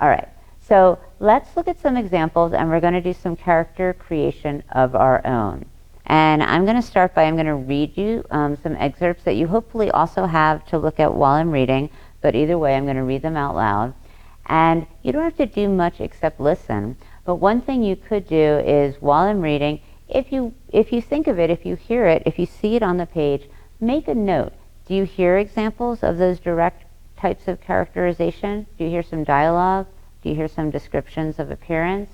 All right, so let's look at some examples, and we're going to do some character creation of our own. And I'm going to start by, I'm going to read you some excerpts that you hopefully also have to look at while I'm reading, but either way, I'm going to read them out loud. And you don't have to do much except listen. But one thing you could do is, while I'm reading, if you think of it, if you hear it, if you see it on the page, make a note. Do you hear examples of those direct types of characterization? Do you hear some dialogue? Do you hear some descriptions of appearance?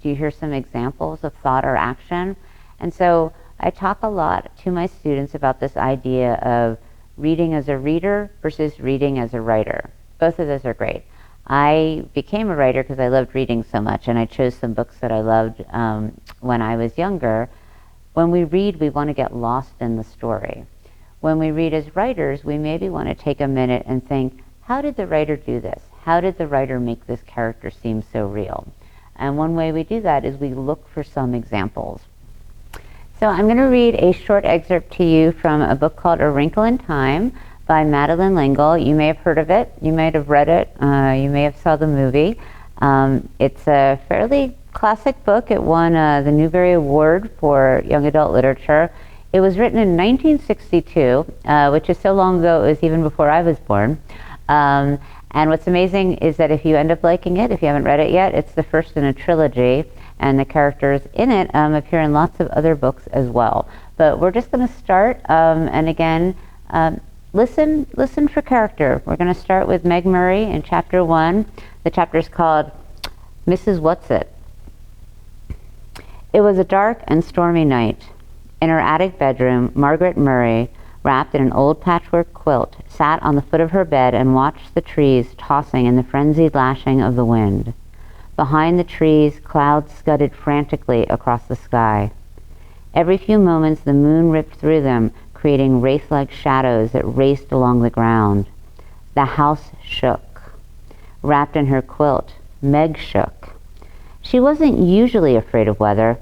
Do you hear some examples of thought or action? And so I talk a lot to my students about this idea of reading as a reader versus reading as a writer. Both of those are great. I became a writer because I loved reading so much, and I chose some books that I loved when I was younger. When we read, we want to get lost in the story. When we read as writers, we maybe want to take a minute and think, how did the writer do this? How did the writer make this character seem so real? And one way we do that is we look for some examples. So I'm going to read a short excerpt to you from a book called A Wrinkle in Time by Madeleine L'Engle. You may have heard of it. You might have read it. You may have saw the movie. It's a fairly classic book. It won the Newbery Award for Young Adult Literature. It was written in 1962, which is so long ago it was even before I was born. And what's amazing is that if you end up liking it, if you haven't read it yet, it's the first in a trilogy, and the characters in it appear in lots of other books as well. But we're just going to start, and again, listen for character. We're going to start with Meg Murray in chapter 1. The chapter is called Mrs. Whatsit. It was a dark and stormy night. In her attic bedroom, Margaret Murray, wrapped in an old patchwork quilt, sat on the foot of her bed and watched the trees tossing in the frenzied lashing of the wind. Behind the trees, clouds scudded frantically across the sky. Every few moments, the moon ripped through them, creating wraith-like shadows that raced along the ground. The house shook. Wrapped in her quilt, Meg shook. She wasn't usually afraid of weather.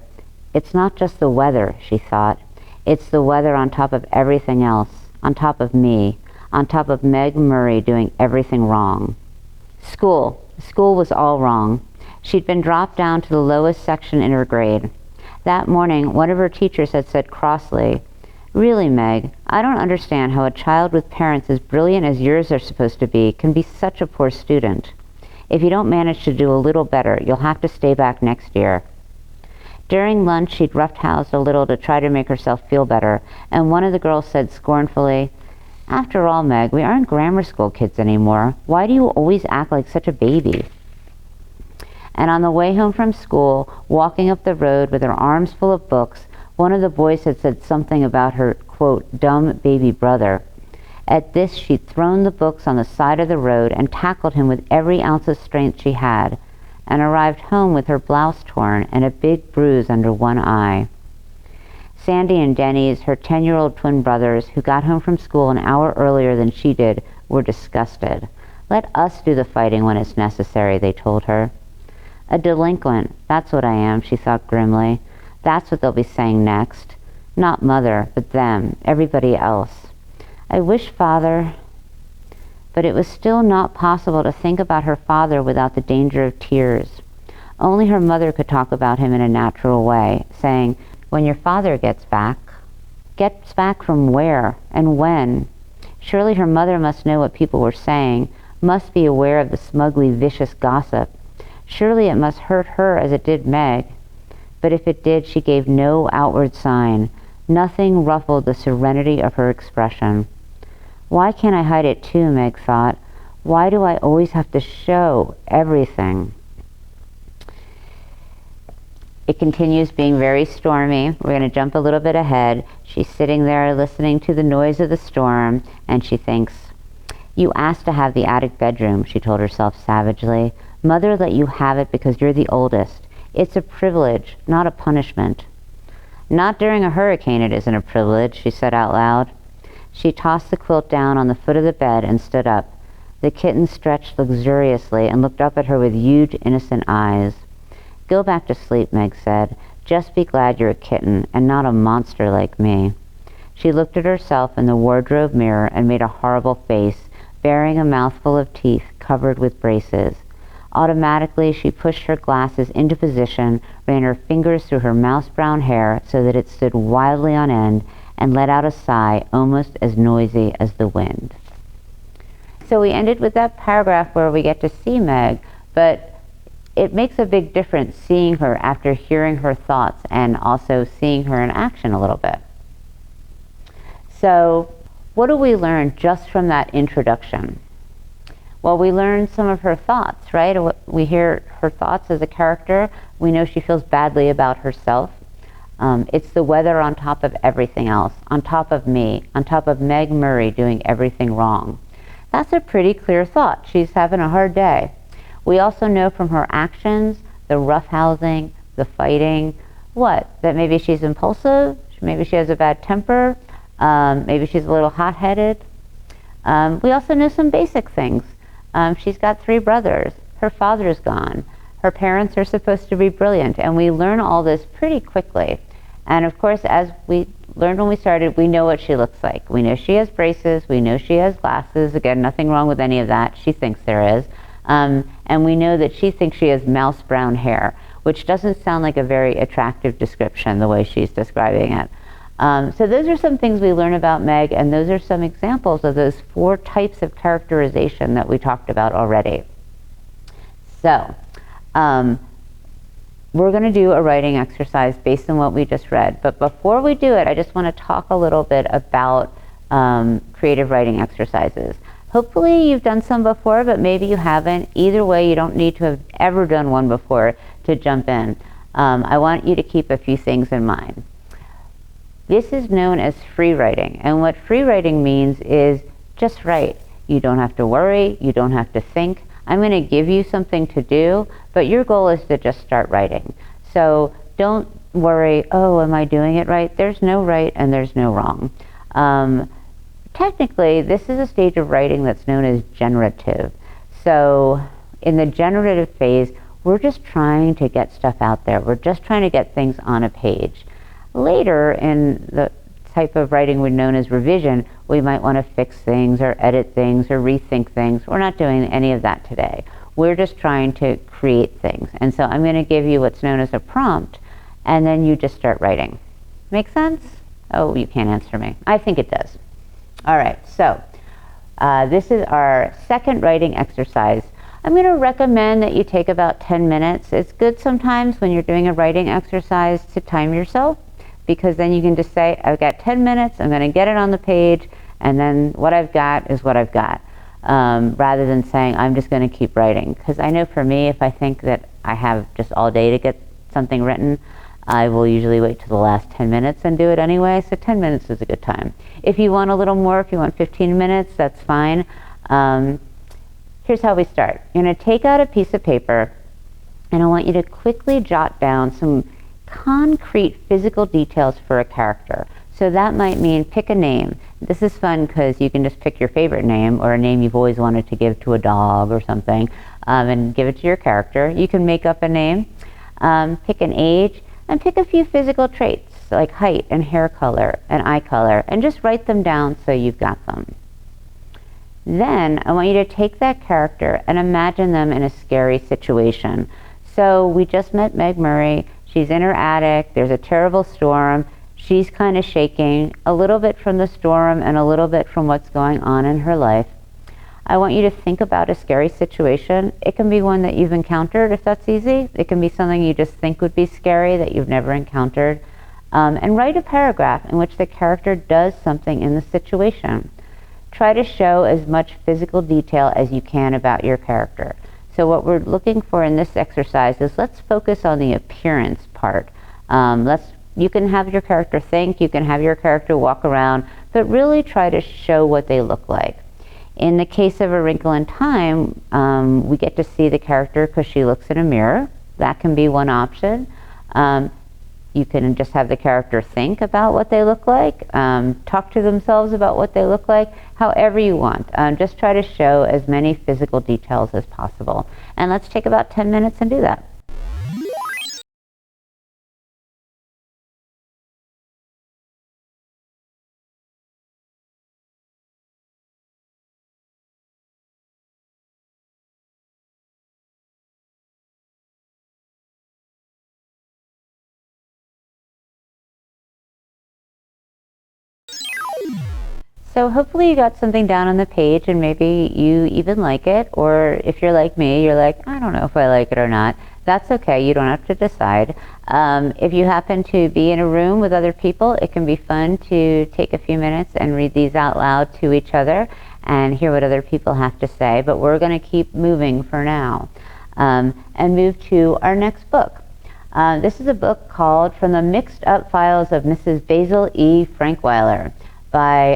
It's not just the weather, she thought. It's the weather on top of everything else, on top of me, on top of Meg Murray doing everything wrong. School was all wrong. She'd been dropped down to the lowest section in her grade. That morning, one of her teachers had said crossly, "Really, Meg, I don't understand how a child with parents as brilliant as yours are supposed to be can be such a poor student. If you don't manage to do a little better, you'll have to stay back next year." During lunch, she'd roughhoused a little to try to make herself feel better, and one of the girls said scornfully, "After all, Meg, we aren't grammar school kids anymore. Why do you always act like such a baby?" And on the way home from school, walking up the road with her arms full of books, one of the boys had said something about her, quote, dumb baby brother. At this, she'd thrown the books on the side of the road and tackled him with every ounce of strength she had, and arrived home with her blouse torn and a big bruise under one eye. Sandy and Denny's, her 10-year-old twin brothers, who got home from school an hour earlier than she did, were disgusted. "Let us do the fighting when it's necessary," they told her. A delinquent, that's what I am, she thought grimly. That's what they'll be saying next. Not Mother, but them, everybody else. I wish Father... But it was still not possible to think about her father without the danger of tears. Only her mother could talk about him in a natural way, saying, "When your father gets back." Gets back from where and when? Surely her mother must know what people were saying, must be aware of the smugly vicious gossip. Surely it must hurt her as it did Meg. But if it did, she gave no outward sign. Nothing ruffled the serenity of her expression. Why can't I hide it too, Meg thought. Why do I always have to show everything? It continues being very stormy. We're going to jump a little bit ahead. She's sitting there listening to the noise of the storm, and she thinks, "You asked to have the attic bedroom," she told herself savagely. "Mother let you have it because you're the oldest. It's a privilege, not a punishment." "Not during a hurricane it isn't a privilege," she said out loud. She tossed the quilt down on the foot of the bed and stood up. The kitten stretched luxuriously and looked up at her with huge, innocent eyes. "Go back to sleep," Meg said. "Just be glad you're a kitten and not a monster like me." She looked at herself in the wardrobe mirror and made a horrible face, bearing a mouthful of teeth covered with braces. Automatically, she pushed her glasses into position, ran her fingers through her mouse-brown hair so that it stood wildly on end, and let out a sigh almost as noisy as the wind. So we ended with that paragraph where we get to see Meg, but it makes a big difference seeing her after hearing her thoughts and also seeing her in action a little bit. So what do we learn just from that introduction? Well, we learn some of her thoughts, right? We hear her thoughts as a character. We know she feels badly about herself. It's the weather on top of everything else, on top of me, on top of Meg Murray doing everything wrong. That's a pretty clear thought. She's having a hard day. We also know from her actions, the roughhousing, the fighting, that maybe she's impulsive, maybe she has a bad temper, maybe she's a little hot-headed. We also know some basic things. She's got 3 brothers. Her father's gone. Her parents are supposed to be brilliant, and we learn all this pretty quickly. And of course, as we learned when we started, we know what she looks like. We know she has braces. We know she has glasses. Again, nothing wrong with any of that. She thinks there is. And we know that she thinks she has mouse brown hair, which doesn't sound like a very attractive description the way she's describing it. So those are some things we learn about Meg, and those are some examples of those 4 types of characterization that we talked about already. So we're going to do a writing exercise based on what we just read. But before we do it, I just want to talk a little bit about creative writing exercises. Hopefully you've done some before, but maybe you haven't. Either way, you don't need to have ever done one before to jump in. I want you to keep a few things in mind. This is known as free writing, and what free writing means is just write. You don't have to worry, you don't have to think. I'm going to give you something to do, but your goal is to just start writing. So don't worry, oh, am I doing it right? There's no right and there's no wrong. Technically, this is a stage of writing that's known as generative. So in the generative phase, we're just trying to get stuff out there. We're just trying to get things on a page. Later in the type of writing we're known as revision, we might want to fix things or edit things or rethink things. We're not doing any of that today. We're just trying to create things. And so I'm going to give you what's known as a prompt, and then you just start writing. Make sense? Oh, you can't answer me. I think it does. All right, so this is our second writing exercise. I'm going to recommend that you take about 10 minutes. It's good sometimes when you're doing a writing exercise to time yourself, because then you can just say, I've got 10 minutes, I'm going to get it on the page, and then what I've got is what I've got, rather than saying, I'm just going to keep writing. Because I know for me, if I think that I have just all day to get something written, I will usually wait till the last 10 minutes and do it anyway, so 10 minutes is a good time. If you want a little more, if you want 15 minutes, that's fine. Here's how we start. You're going to take out a piece of paper, and I want you to quickly jot down some concrete physical details for a character. So that might mean pick a name. This is fun because you can just pick your favorite name or a name you've always wanted to give to a dog or something, and give it to your character. You can make up a name, pick an age, and pick a few physical traits like height and hair color and eye color, and just write them down so you've got them. Then I want you to take that character and imagine them in a scary situation. So we just met Meg Murray. She's in her attic. There's a terrible storm. She's kind of shaking, a little bit from the storm and a little bit from what's going on in her life. I want you to think about a scary situation. It can be one that you've encountered, if that's easy. It can be something you just think would be scary that you've never encountered. And write a paragraph in which the character does something in the situation. Try to show as much physical detail as you can about your character. So what we're looking for in this exercise is, let's focus on the appearance part. You can have your character think, you can have your character walk around, but really try to show what they look like. In the case of A Wrinkle in Time, we get to see the character because she looks in a mirror. That can be one option. You can just have the character think about what they look like, talk to themselves about what they look like, however you want. Just try to show as many physical details as possible. And let's take about 10 minutes and do that. So hopefully you got something down on the page and maybe you even like it, or if you're like me, you're like, I don't know if I like it or not. That's okay, you don't have to decide. If you happen to be in a room with other people, it can be fun to take a few minutes and read these out loud to each other and hear what other people have to say, but we're going to keep moving for now and move to our next book. This is a book called From the Mixed Up Files of Mrs. Basil E. Frankweiler by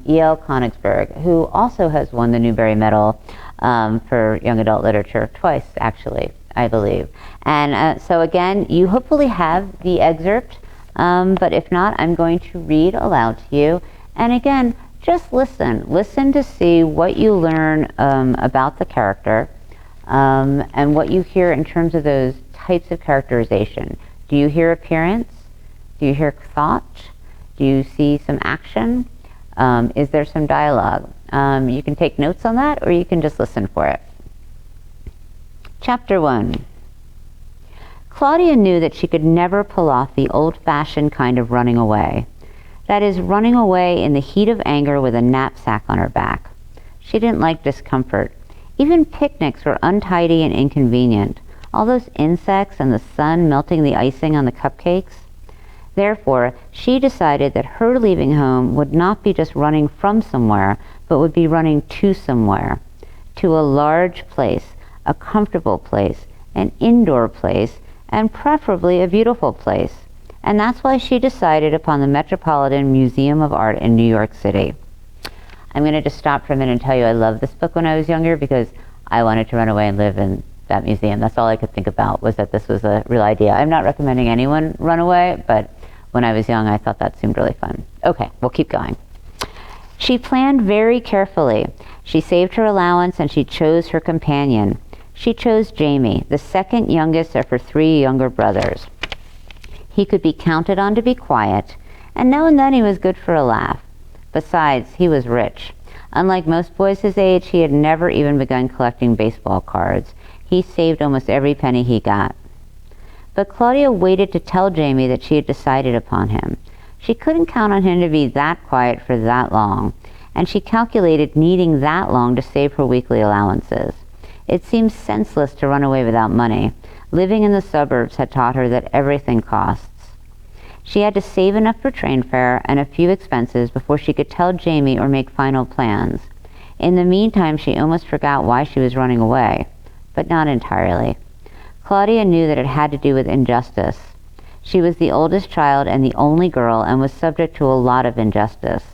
E.L. Konigsberg, who also has won the Newbery Medal for young adult literature twice, actually, I believe. And so again, you hopefully have the excerpt, but if not, I'm going to read aloud to you. And again, just listen. Listen to see what you learn about the character and what you hear in terms of those types of characterization. Do you hear appearance? Do you hear thought? Do you see some action? Is there some dialogue? You can take notes on that, or you can just listen for it. Chapter 1. Claudia knew that she could never pull off the old-fashioned kind of running away. That is, running away in the heat of anger with a knapsack on her back. She didn't like discomfort. Even picnics were untidy and inconvenient. All those insects and the sun melting the icing on the cupcakes. Therefore, she decided that her leaving home would not be just running from somewhere, but would be running to somewhere. To a large place, a comfortable place, an indoor place, and preferably a beautiful place. And that's why she decided upon the Metropolitan Museum of Art in New York City. I'm going to just stop for a minute and tell you I loved this book when I was younger because I wanted to run away and live in that museum. That's all I could think about, was that this was a real idea. I'm not recommending anyone run away, but when I was young, I thought that seemed really fun. Okay, we'll keep going. She planned very carefully. She saved her allowance and she chose her companion. She chose Jamie, the second youngest of her 3 younger brothers. He could be counted on to be quiet, and now and then he was good for a laugh. Besides, he was rich. Unlike most boys his age, he had never even begun collecting baseball cards. He saved almost every penny he got. But Claudia waited to tell Jamie that she had decided upon him. She couldn't count on him to be that quiet for that long, and she calculated needing that long to save her weekly allowances. It seemed senseless to run away without money. Living in the suburbs had taught her that everything costs. She had to save enough for train fare and a few expenses before she could tell Jamie or make final plans. In the meantime, she almost forgot why she was running away, but not entirely. Claudia knew that it had to do with injustice. She was the oldest child and the only girl and was subject to a lot of injustice.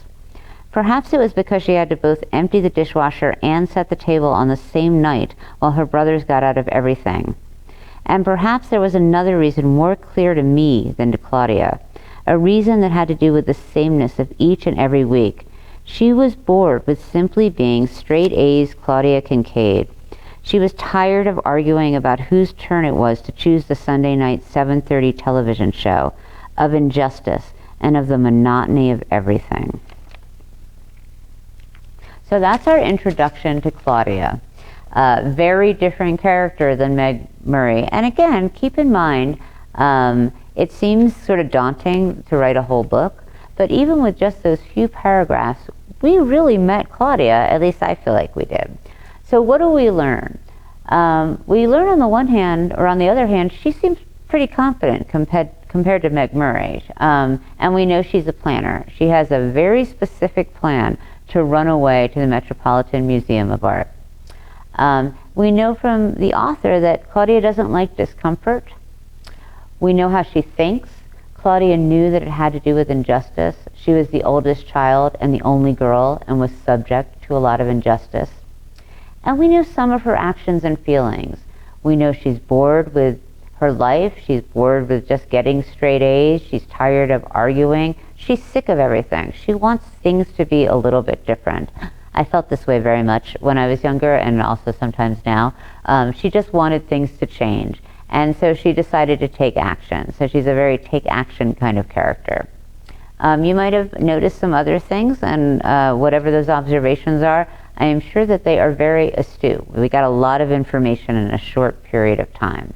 Perhaps it was because she had to both empty the dishwasher and set the table on the same night while her brothers got out of everything. And perhaps there was another reason more clear to me than to Claudia, a reason that had to do with the sameness of each and every week. She was bored with simply being straight A's Claudia Kincaid. She was tired of arguing about whose turn it was to choose the Sunday night 7:30 television show, of injustice, and of the monotony of everything. So that's our introduction to Claudia. Very different character than Meg Murray. And again, keep in mind, it seems sort of daunting to write a whole book, but even with just those few paragraphs, we really met Claudia, at least I feel like we did. So what do we learn? We learn on the one hand, or on the other hand, she seems pretty confident compared to Meg Murray. And we know she's a planner. She has a very specific plan to run away to the Metropolitan Museum of Art. We know from the author that Claudia doesn't like discomfort. We know how she thinks. Claudia knew that it had to do with injustice. She was the oldest child and the only girl and was subject to a lot of injustice. And we know some of her actions and feelings. We know she's bored with her life. She's bored with just getting straight A's. She's tired of arguing. She's sick of everything. She wants things to be a little bit different. I felt this way very much when I was younger and also sometimes now. She just wanted things to change. And so she decided to take action. So she's a very take action kind of character. You might have noticed some other things, and whatever those observations are, I am sure that they are very astute. We got a lot of information in a short period of time.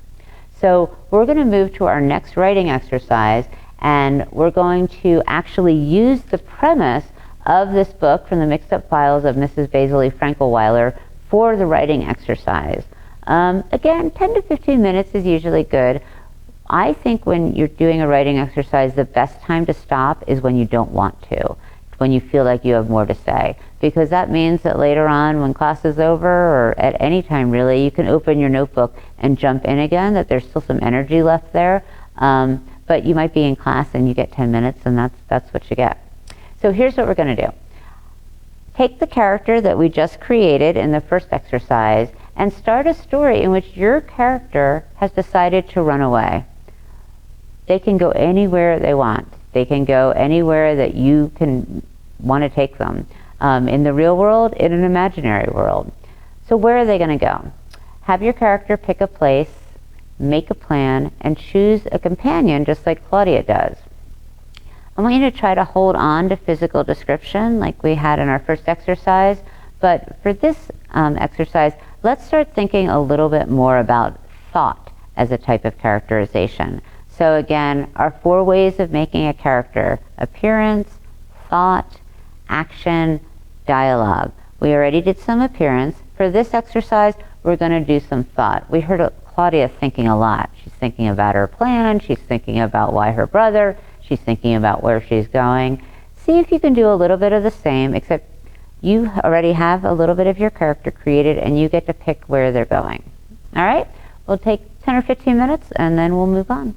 So we're going to move to our next writing exercise, and we're going to actually use the premise of this book from the Mixed Up Files of Mrs. Basil E. Frankelweiler for the writing exercise. Again, 10 to 15 minutes is usually good. I think when you're doing a writing exercise, the best time to stop is when you don't want to, when you feel like you have more to say. Because that means that later on, when class is over, or at any time really, you can open your notebook and jump in again, that there's still some energy left there. But you might be in class and you get 10 minutes, and that's what you get. So here's what we're going to do. Take the character that we just created in the first exercise and start a story in which your character has decided to run away. They can go anywhere they want. They can go anywhere that you can want to take them. In the real world, in an imaginary world. So where are they going to go? Have your character pick a place, make a plan, and choose a companion just like Claudia does. I want you to try to hold on to physical description like we had in our first exercise, but for this exercise, let's start thinking a little bit more about thought as a type of characterization. So again, our 4 ways of making a character: appearance, thought, action, dialogue. We already did some appearance. For this exercise, we're going to do some thought. We heard Claudia thinking a lot. She's thinking about her plan, she's thinking about why her brother, she's thinking about where she's going. See if you can do a little bit of the same, except you already have a little bit of your character created and you get to pick where they're going. All right? We'll take 10 or 15 minutes and then we'll move on.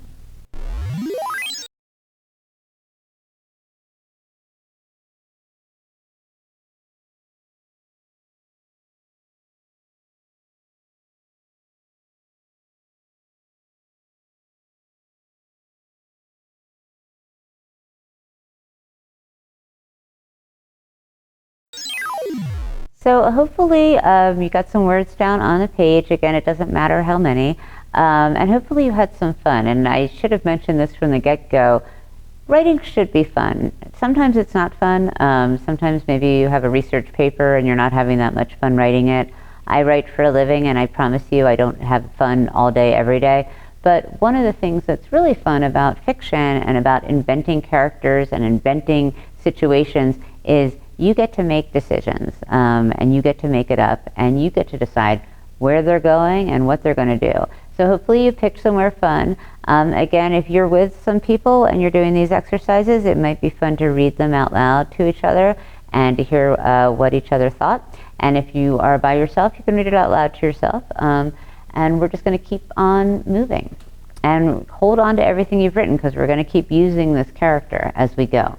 So hopefully you got some words down on the page. Again, it doesn't matter how many. And hopefully you had some fun. And I should have mentioned this from the get-go. Writing should be fun. Sometimes it's not fun. Sometimes maybe you have a research paper and you're not having that much fun writing it. I write for a living, and I promise you I don't have fun all day, every day. But one of the things that's really fun about fiction and about inventing characters and inventing situations is you get to make decisions, and you get to make it up, and you get to decide where they're going and what they're going to do. So hopefully you picked somewhere fun. Again, if you're with some people and you're doing these exercises, it might be fun to read them out loud to each other and to hear what each other thought. And if you are by yourself, you can read it out loud to yourself. And we're just going to keep on moving. And hold on to everything you've written, because we're going to keep using this character as we go.